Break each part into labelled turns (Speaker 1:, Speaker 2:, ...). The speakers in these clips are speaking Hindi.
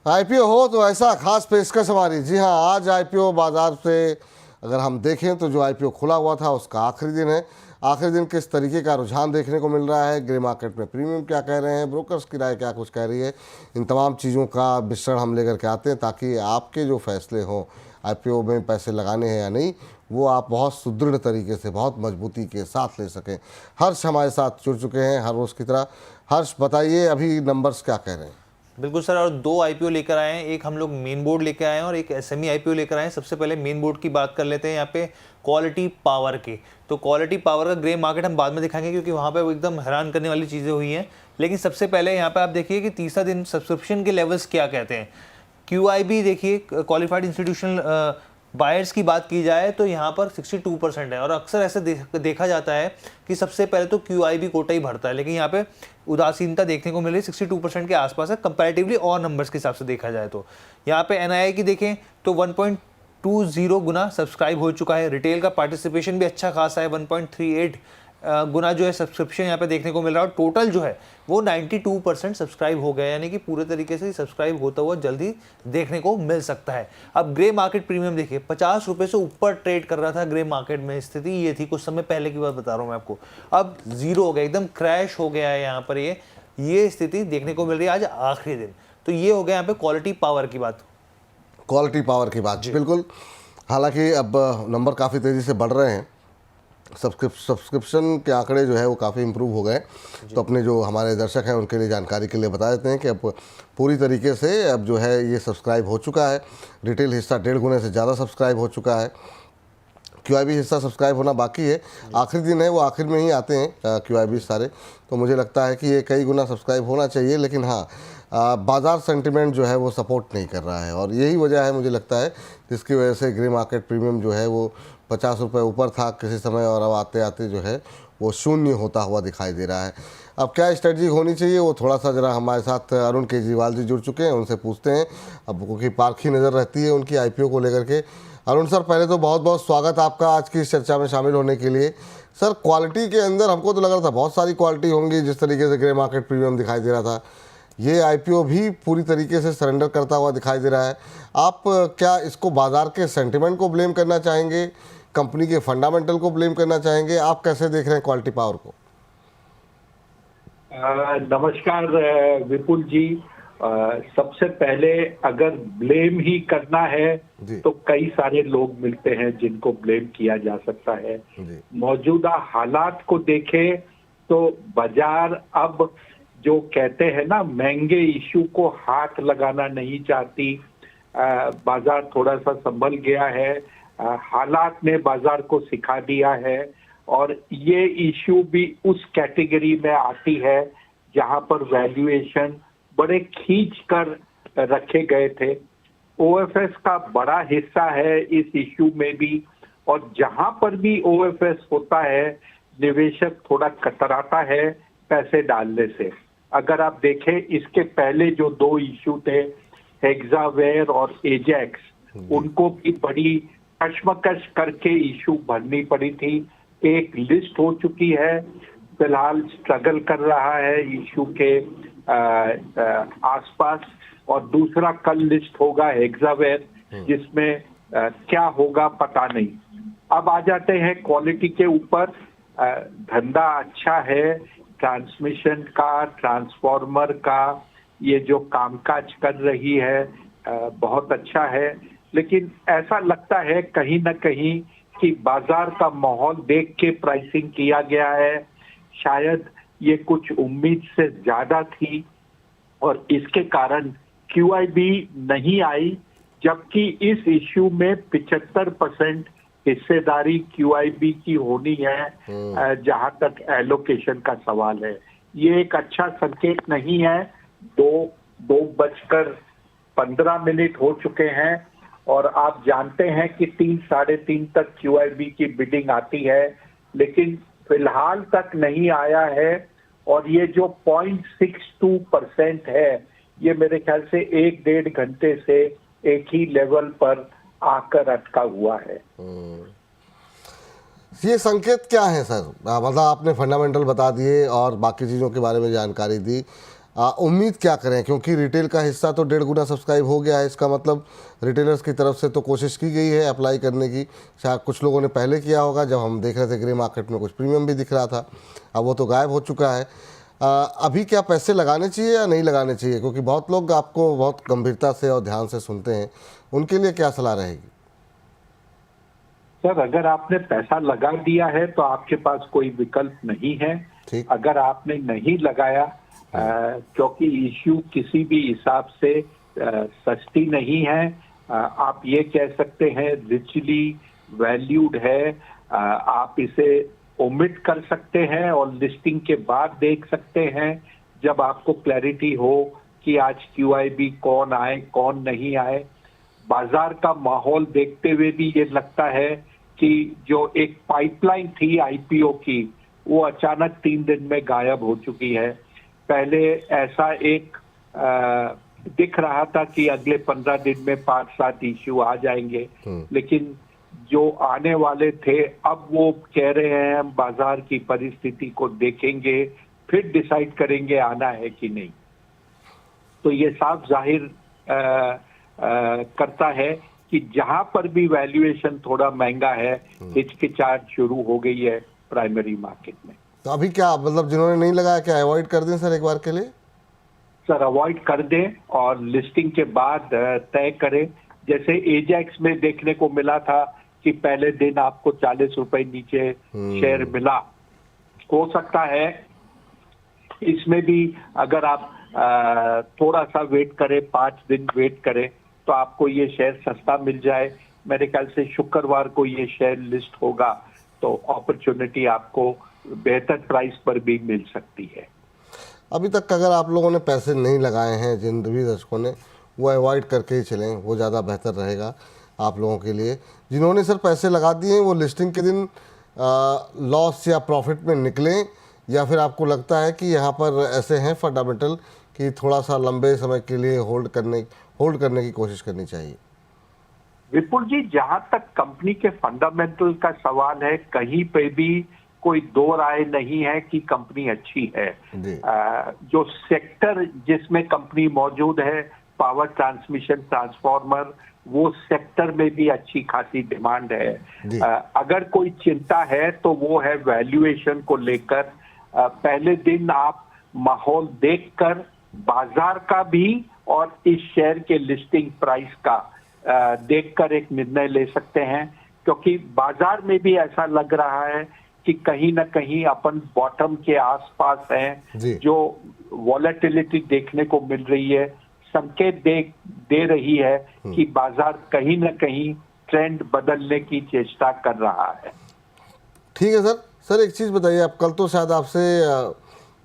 Speaker 1: आईपीओ हो तो ऐसा खास पेशकश हमारी। जी हाँ, आज आईपीओ बाजार से अगर हम देखें तो जो आईपीओ खुला हुआ था उसका आखिरी दिन है। आखिरी दिन किस तरीके का रुझान देखने को मिल रहा है, ग्रे मार्केट में प्रीमियम क्या कह रहे हैं, ब्रोकर्स की राय क्या कुछ कह रही है, इन तमाम चीज़ों का मिश्रण हम लेकर के आते हैं ताकि आपके जो फैसले हों आईपीओ में पैसे लगाने हैं या नहीं, वो आप बहुत सुदृढ़ तरीके से, बहुत मजबूती के साथ ले सकें। हर्ष हमारे साथ जुड़ चुके हैं हर रोज़ की तरह। हर्ष बताइए, अभी नंबर्स क्या कह रहे हैं?
Speaker 2: बिल्कुल सर, और दो आईपीओ लेकर आए हैं, एक हम लोग मेन बोर्ड लेकर आए हैं और एक एसएमई आईपीओ लेकर आए हैं। सबसे पहले मेन बोर्ड की बात कर लेते हैं यहाँ पे क्वालिटी पावर की। तो क्वालिटी पावर का ग्रे मार्केट हम बाद में दिखाएंगे क्योंकि वहाँ पे एकदम हैरान करने वाली चीज़ें हुई हैं। लेकिन सबसे पहले यहाँ पे आप देखिए कि तीसरा दिन सब्सक्रिप्शन के लेवल्स क्या कहते हैं। QIB देखिए, क्वालिफाइड इंस्टीट्यूशनल बायर्स की बात की जाए तो यहाँ पर 62% है और अक्सर ऐसे देखा जाता है कि सबसे पहले तो QIB कोटा ही भरता है, लेकिन यहाँ पे उदासीनता देखने को मिल रही है। 62% के आसपास है कंपैरेटिवली और नंबर्स के हिसाब से देखा जाए तो। यहाँ पे NII की देखें तो 1.20 गुना सब्सक्राइब हो चुका है। रिटेल का पार्टिसिपेशन भी अच्छा खासा है, 1.38 गुना जो है सब्सक्रिप्शन यहाँ पे देखने को मिल रहा है। और टोटल जो है वो 92% सब्सक्राइब हो गया, यानी कि पूरे तरीके से सब्सक्राइब होता हुआ जल्दी देखने को मिल सकता है। अब ग्रे मार्केट प्रीमियम देखिए, 50 रुपये से ऊपर ट्रेड कर रहा था ग्रे मार्केट में। स्थिति ये थी, कुछ समय पहले की बात बता रहा हूँ मैं आपको। अब जीरो हो गया, एकदम क्रैश हो गया है यहाँ पर। ये स्थिति देखने को मिल रही है आज आखिरी दिन। तो ये हो गया यहाँ पे क्वालिटी पावर की बात।
Speaker 1: क्वालिटी पावर की बात, बिल्कुल। हालांकि अब नंबर काफ़ी तेज़ी से बढ़ रहे हैं, सब्सक्रिप्शन के आंकड़े जो है वो काफ़ी इम्प्रूव हो गए। तो अपने जो हमारे दर्शक हैं उनके लिए जानकारी के लिए बता देते हैं कि अब पूरी तरीके से अब जो है ये सब्सक्राइब हो चुका है। रिटेल हिस्सा 1.5 गुने से ज़्यादा सब्सक्राइब हो चुका है। QIB हिस्सा सब्सक्राइब होना बाकी है, आखिरी दिन है, वो आखिर में ही आते हैं QIB सारे। तो मुझे लगता है कि ये कई गुना सब्सक्राइब होना चाहिए, लेकिन हाँ, बाज़ार सेंटिमेंट जो है वो सपोर्ट नहीं कर रहा है और यही वजह है मुझे लगता है जिसकी वजह से ग्रे मार्केट प्रीमियम जो है वो 50 रुपये ऊपर था किसी समय और अब आते आते जो है वो शून्य होता हुआ दिखाई दे रहा है। अब क्या स्ट्रेटजी होनी चाहिए, वो थोड़ा सा ज़रा हमारे साथ अरुण केजरीवाल जी जुड़ चुके हैं, उनसे पूछते हैं। अब क्योंकि पारखी नज़र रहती है उनकी आईपीओ को लेकर के। अरुण सर, पहले तो बहुत बहुत स्वागत आपका आज की इस चर्चा में शामिल होने के लिए। सर, क्वालिटी के अंदर हमको तो लग रहा था बहुत सारी क्वालिटी होंगी, जिस तरीके से ग्रे मार्केट प्रीमियम दिखाई दे रहा था, ये आईपीओ भी पूरी तरीके से सरेंडर करता हुआ दिखाई दे रहा है। आप क्या इसको बाजार के सेंटिमेंट को ब्लेम करना चाहेंगे, कंपनी के फंडामेंटल को ब्लेम करना चाहेंगे? आप कैसे देख रहे हैं क्वालिटी पावर को?
Speaker 3: नमस्कार विपुल जी। सबसे पहले अगर ब्लेम ही करना है तो कई सारे लोग मिलते हैं जिनको ब्लेम किया जा सकता है। मौजूदा हालात को देखें तो बाजार अब जो कहते हैं ना, महंगे इशू को हाथ लगाना नहीं चाहती। बाजार थोड़ा सा संभल गया है, हालात ने बाजार को सिखा दिया है और ये इशू भी उस कैटेगरी में आती है जहां पर वैल्यूएशन बड़े खींच कर रखे गए थे। OFS का बड़ा हिस्सा है इस इशू में भी, और जहां पर भी OFS होता है निवेशक थोड़ा कतराता है पैसे डालने से। अगर आप देखें, इसके पहले जो दो इशू थे, हेक्सावेयर और एजेक्स, उनको भी बड़ी कशमकश करके इशू भरनी पड़ी थी। एक लिस्ट हो चुकी है, फिलहाल स्ट्रगल कर रहा है इशू के आसपास, और दूसरा कल लिस्ट होगा हेक्सावेयर, जिसमें क्या होगा पता नहीं। अब आ जाते हैं क्वालिटी के ऊपर। धंधा अच्छा है, ट्रांसमिशन का, ट्रांसफॉर्मर का, ये जो कामकाज कर रही है बहुत अच्छा है, लेकिन ऐसा लगता है कहीं ना कहीं कि बाजार का माहौल देख के प्राइसिंग किया गया है। शायद ये कुछ उम्मीद से ज्यादा थी और इसके कारण QIB नहीं आई, जबकि इस इश्यू में 75% हिस्सेदारी QIB की होनी है जहां तक एलोकेशन का सवाल है। ये एक अच्छा संकेत नहीं है। 2:15 हो चुके हैं और आप जानते हैं कि 3 साढ़े 3 तक QIB की बिडिंग आती है, लेकिन फिलहाल तक नहीं आया है। और ये जो 0.62% है, ये मेरे ख्याल से 1-1.5 घंटे से एक ही लेवल पर आकर अटका हुआ है।
Speaker 1: ये संकेत क्या है सर? मतलब आपने फंडामेंटल बता दिए और बाकी चीज़ों के बारे में जानकारी दी। उम्मीद क्या करें, क्योंकि रिटेल का हिस्सा तो 1.5 गुना सब्सक्राइब हो गया है, इसका मतलब रिटेलर्स की तरफ से तो कोशिश की गई है अप्लाई करने की। शायद कुछ लोगों ने पहले किया होगा, जब हम देख रहे थे ग्रे मार्केट में कुछ प्रीमियम भी दिख रहा था, अब वो तो गायब हो चुका है। अभी क्या पैसे लगाने चाहिए या नहीं लगाने चाहिए, क्योंकि बहुत लोग आपको बहुत गंभीरता से और ध्यान से सुनते हैं, उनके लिए क्या सलाह रहेगी?
Speaker 3: सर, अगर आपने पैसा लगा दिया है तो आपके पास कोई विकल्प नहीं है।
Speaker 1: ठीक।
Speaker 3: अगर आपने नहीं लगाया, क्योंकि इश्यू किसी भी हिसाब से सस्ती नहीं है, आप ये कह सकते हैं रिचली वैल्यूड है। आप इसे ओमिट कर सकते हैं और लिस्टिंग के बाद देख सकते हैं, जब आपको क्लैरिटी हो कि आज QIB कौन आए कौन नहीं आए। बाजार का माहौल देखते हुए भी ये लगता है कि जो एक पाइपलाइन थी IPO की, वो अचानक 3 दिन में गायब हो चुकी है। पहले ऐसा एक दिख रहा था कि अगले 15 दिन में 5-7 इश्यू आ जाएंगे, लेकिन जो आने वाले थे अब वो कह रहे हैं हम बाजार की परिस्थिति को देखेंगे फिर डिसाइड करेंगे आना है कि नहीं। तो ये साफ जाहिर करता है कि जहां पर भी वैल्यूएशन थोड़ा महंगा है, हिचकिचाहट शुरू हो गई है प्राइमरी मार्केट में।
Speaker 1: तो अभी क्या मतलब जिन्होंने नहीं लगाया, क्या अवॉइड कर दें सर एक बार के लिए?
Speaker 3: सर, अवॉइड कर दें और लिस्टिंग के बाद तय करें। जैसे एजेक्स में देखने को मिला था कि पहले दिन आपको 40 रुपए नीचे शेयर मिला। हो सकता है इसमें भी अगर आप थोड़ा सा वेट करें, 5 दिन वेट करें, तो आपको ये शेयर सस्ता मिल जाए। मेरे ख्याल से शुक्रवार को ये शेयर लिस्ट होगा, तो अपॉर्चुनिटी आपको बेहतर प्राइस पर भी मिल सकती है।
Speaker 1: अभी तक अगर आप लोगों ने पैसे नहीं लगाए हैं, जिन भी दर्शकों ने, वो अवॉइड करके ही चलें, वो ज़्यादा बेहतर रहेगा आप लोगों के लिए। जिन्होंने सर पैसे लगा दिए हैं, वो लिस्टिंग के दिन लॉस या प्रॉफिट में निकलें, या फिर आपको लगता है कि यहाँ पर ऐसे हैं फंडामेंटल कि थोड़ा सा लंबे समय के लिए होल्ड करने की कोशिश करनी चाहिए?
Speaker 3: विपुल जी, जहां तक कंपनी के फंडामेंटल का सवाल है, कहीं पे भी कोई दो राय नहीं है कि कंपनी अच्छी है। जो सेक्टर जिसमें कंपनी मौजूद है, पावर ट्रांसमिशन ट्रांसफार्मर, वो सेक्टर में भी अच्छी खासी डिमांड है। अगर कोई चिंता है तो वो है वैल्यूएशन को लेकर। पहले दिन आप माहौल देखकर बाजार का भी और इस शेयर के लिस्टिंग प्राइस का देखकर एक निर्णय ले सकते हैं, क्योंकि बाजार में भी ऐसा लग रहा है कि कहीं ना कहीं अपन बॉटम के आसपास हैं। जो वॉलेटिलिटी देखने को मिल रही है, संकेत दे रही है कि बाजार कहीं ना कहीं ट्रेंड बदलने की चेष्टा कर रहा है।
Speaker 1: ठीक है सर। सर एक चीज़ बताइए, आप कल तो शायद आपसे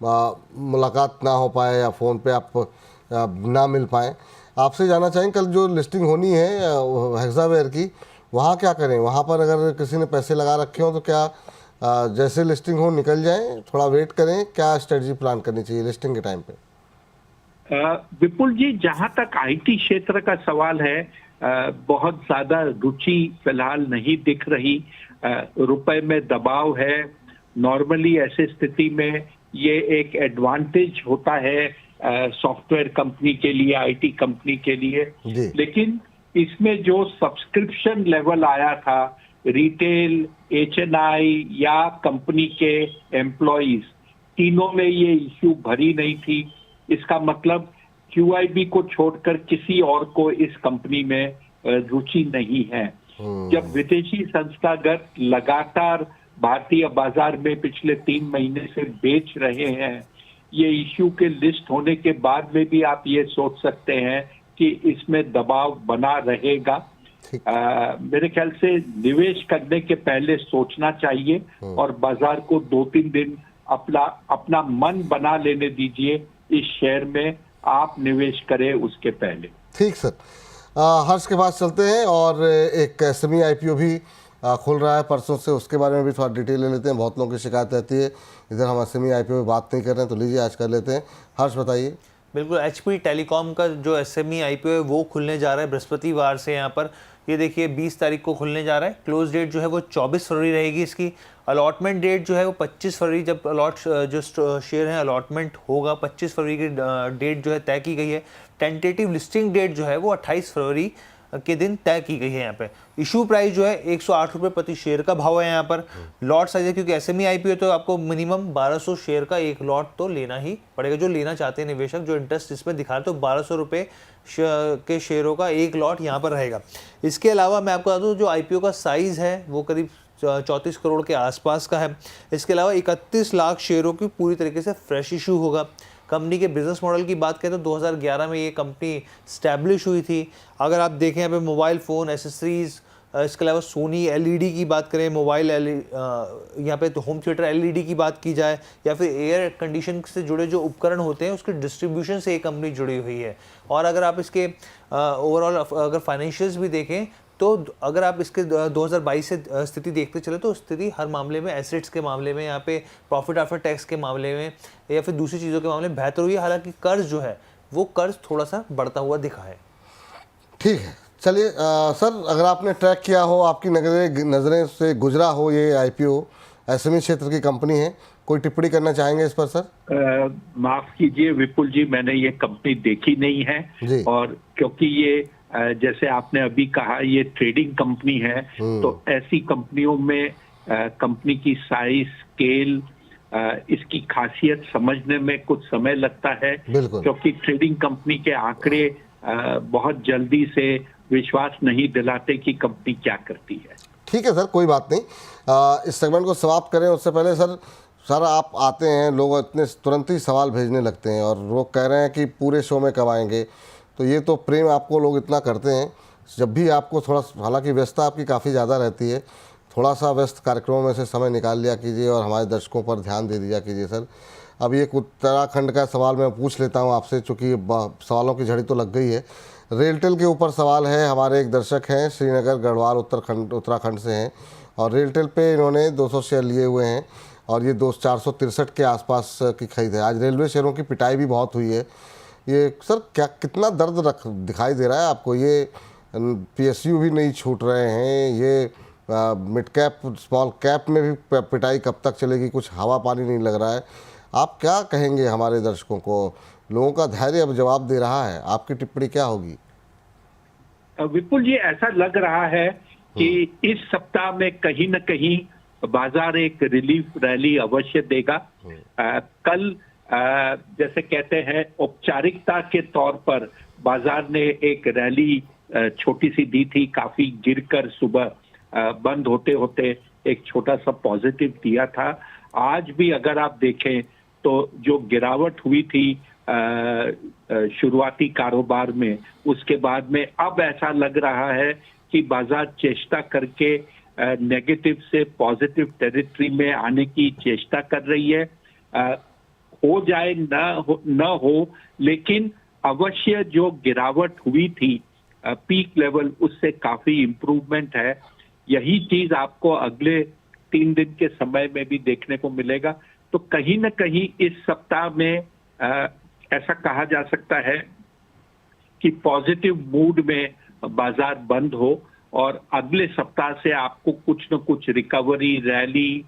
Speaker 1: मुलाकात ना हो पाए या फ़ोन पे आप ना मिल पाएँ, आपसे जानना चाहेंगे कल जो लिस्टिंग होनी है हेक्सावेयर की, वहाँ क्या करें? वहाँ पर अगर किसी ने पैसे लगा रखे हो तो क्या जैसे लिस्टिंग हो निकल जाएं, थोड़ा वेट करें? क्या स्ट्रेटजी प्लान करनी चाहिए लिस्टिंग के टाइम पे?
Speaker 3: विपुल जी, जहां तक IT क्षेत्र का सवाल है, बहुत ज्यादा रुचि फिलहाल नहीं दिख रही। रुपए में दबाव है। नॉर्मली ऐसे स्थिति में ये एक एडवांटेज होता है सॉफ्टवेयर कंपनी के लिए, IT कंपनी के लिए। लेकिन इसमें जो सब्सक्रिप्शन लेवल आया था, रिटेल, HNI या कंपनी के एम्प्लॉइज, तीनों में ये इश्यू भरी नहीं थी। इसका मतलब QIB को छोड़कर किसी और को इस कंपनी में रुचि नहीं है। जब विदेशी संस्थागत लगातार भारतीय बाजार में पिछले 3 महीने से बेच रहे हैं, ये इश्यू के लिस्ट होने के बाद में भी आप ये सोच सकते हैं कि इसमें दबाव बना रहेगा। मेरे ख्याल से निवेश करने के पहले सोचना चाहिए और बाजार को 2-3 दिन अपना मन बना लेने दीजिए। इस शेयर में आप निवेश करें उसके पहले।
Speaker 1: ठीक सर। हर्ष के पास चलते हैं और एक SME IPO भी खुल रहा है परसों से, उसके बारे में भी थोड़ा डिटेल ले लेते हैं। बहुत लोगों की शिकायत रहती है इधर हम SME IPO में बात नहीं कर रहे हैं, तो लीजिए आज कर लेते हैं। हर्ष बताइए।
Speaker 2: बिल्कुल, HP टेलीकॉम का जो SME IPO है वो खुलने जा रहा है बृहस्पतिवार से। यहाँ पर ये देखिए 20 तारीख को खुलने जा रहा है। क्लोज डेट जो है वो 24 फरवरी रहेगी इसकी। अलॉटमेंट डेट जो है वो 25 फरवरी, जब जो शेयर है अलॉटमेंट होगा 25 फरवरी की डेट जो है तय की गई है। टेंटेटिव लिस्टिंग डेट जो है वो 28 फरवरी के दिन तय की गई है। यहाँ पे इशू प्राइस जो है 108 रुपये प्रति शेयर का भाव है यहाँ पर। लॉट साइज है, क्योंकि एसएमई आईपीओ तो आपको मिनिमम 1200 शेयर का एक लॉट तो लेना ही पड़ेगा। जो लेना चाहते हैं निवेशक, जो इंटरेस्ट इसमें दिखा रहे, तो 1200 रुपये के शेयरों का एक लॉट यहाँ पर रहेगा। इसके अलावा मैं आपको बता दूँ, जो आईपीओ का साइज़ है वो करीब 34 करोड़ के आसपास का है। इसके अलावा 31 लाख शेयरों की पूरी तरीके से फ्रेश इशू होगा। कंपनी के बिजनेस मॉडल की बात करें तो 2011 में ये कंपनी स्टैब्लिश हुई थी। अगर आप देखें यहाँ पे मोबाइल फ़ोन एसेसरीज़, इसके अलावा सोनी एलईडी की बात करें, मोबाइल यहाँ पे तो होम थिएटर एलईडी की बात की जाए, या फिर एयर कंडीशन से जुड़े जो उपकरण होते हैं उसके डिस्ट्रीब्यूशन से ये कंपनी जुड़ी हुई है। और अगर आप इसके ओवरऑल अगर फाइनेंशियल्स भी देखें तो अगर आप इसके 2022 से स्थिति देखते चले तो स्थिति हर मामले में, एसेट्स के मामले में, यहाँ पे प्रॉफिट आफ्टर टैक्स के मामले में या फिर दूसरी चीज़ों के मामले में बेहतर हुई है। हालांकि कर्ज जो है वो कर्ज थोड़ा सा बढ़ता हुआ दिखा है।
Speaker 1: ठीक है, चलिए सर, अगर आपने ट्रैक किया हो, आपकी नज़रें से गुजरा हो ये आईपीओ, एसएमई क्षेत्र की कंपनी है, कोई टिप्पणी करना चाहेंगे इस पर सर?
Speaker 3: माफ कीजिए विपुल जी, मैंने ये कंपनी देखी नहीं है
Speaker 1: जी।
Speaker 3: और क्योंकि ये जैसे आपने अभी कहा ये ट्रेडिंग कंपनी है, तो ऐसी कंपनियों में कंपनी की साइज, स्केल, इसकी खासियत समझने में कुछ समय लगता है, क्योंकि ट्रेडिंग कंपनी के आंकड़े बहुत जल्दी से विश्वास नहीं दिलाते कि कंपनी क्या करती है।
Speaker 1: ठीक है सर, कोई बात नहीं। इस सेगमेंट को समाप्त करें उससे पहले सर आप आते हैं, लोग इतने तुरंत ही सवाल भेजने लगते हैं और लोग कह रहे हैं कि पूरे शो में कब आएंगे। तो ये तो प्रेम आपको लोग इतना करते हैं, जब भी आपको थोड़ा, हालांकि व्यस्तता आपकी काफ़ी ज़्यादा रहती है, थोड़ा सा व्यस्त कार्यक्रमों में से समय निकाल लिया कीजिए और हमारे दर्शकों पर ध्यान दे दिया कीजिए सर। अब एक उत्तराखंड का सवाल मैं पूछ लेता हूं आपसे, चूँकि सवालों की झड़ी तो लग गई है। रेलटेल के ऊपर सवाल है, हमारे एक दर्शक हैं, श्रीनगर गढ़वाल उत्तराखंड से हैं, और रेलटेल पे इन्होंने 200 शेयर लिए हुए हैं और ये 463 के आसपास की खरीद है। आज रेलवे शेयरों की पिटाई भी बहुत हुई है। ये सर क्या कितना दर्द दिखाई दे रहा है आपको? ये पीएसयू भी नहीं छूट रहे हैं, ये मिड कैप स्मॉल कैप में भी पिटाई कब तक चलेगी, कुछ हवा पानी नहीं लग रहा है। आप क्या कहेंगे हमारे दर्शकों को? लोगों का धैर्य अब जवाब दे रहा है, आपकी टिप्पणी क्या होगी?
Speaker 3: विपुल जी, ऐसा लग रहा है कि इस सप्ताह में कहीं न कहीं बाजार एक रिलीफ रैली अवश्य देगा। कल जैसे कहते हैं औपचारिकता के तौर पर बाजार ने एक रैली छोटी सी दी थी, काफी गिरकर सुबह बंद होते होते एक छोटा सा पॉजिटिव दिया था। आज भी अगर आप देखें तो जो गिरावट हुई थी शुरुआती कारोबार में, उसके बाद में अब ऐसा लग रहा है कि बाजार चेष्टा करके नेगेटिव से पॉजिटिव टेरिटरी में आने की चेष्टा कर रही है। हो जाए न हो, लेकिन अवश्य जो गिरावट हुई थी पीक लेवल, उससे काफी इम्प्रूवमेंट है। यही चीज आपको अगले 3 दिन के समय में भी देखने को मिलेगा। तो कहीं न कहीं इस सप्ताह में ऐसा कहा जा सकता है कि पॉजिटिव मूड में बाजार बंद हो और अगले सप्ताह से आपको कुछ न कुछ recovery rally,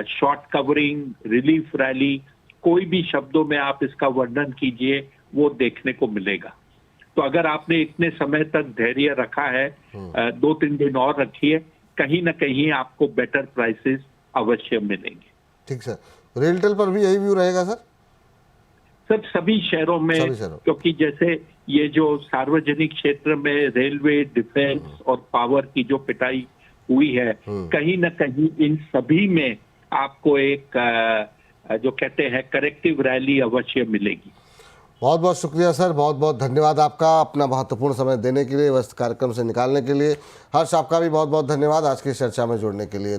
Speaker 3: short covering, relief rally, कोई भी शब्दों में आप इसका वर्णन कीजिए, वो देखने को मिलेगा। तो अगर आपने इतने समय तक धैर्य रखा है, 2-3 दिन और रखिए, कहीं ना कहीं आपको बेटर प्राइसेस अवश्य मिलेंगे।
Speaker 1: ठीक सर, रेलटेल पर भी यही व्यू रहेगा सर?
Speaker 3: सब सभी शहरों में, क्योंकि जैसे ये जो सार्वजनिक क्षेत्र में रेलवे, डिफेंस और पावर की जो पिटाई हुई है, कहीं ना कहीं इन सभी में आपको एक जो कहते हैं करेक्टिव रैली अवश्य मिलेगी।
Speaker 1: बहुत बहुत शुक्रिया सर, बहुत बहुत धन्यवाद आपका अपना महत्वपूर्ण समय देने के लिए, व्यस्त कार्यक्रम से निकालने के लिए। हर्ष, आपका भी बहुत बहुत धन्यवाद आज की चर्चा में जुड़ने के लिए।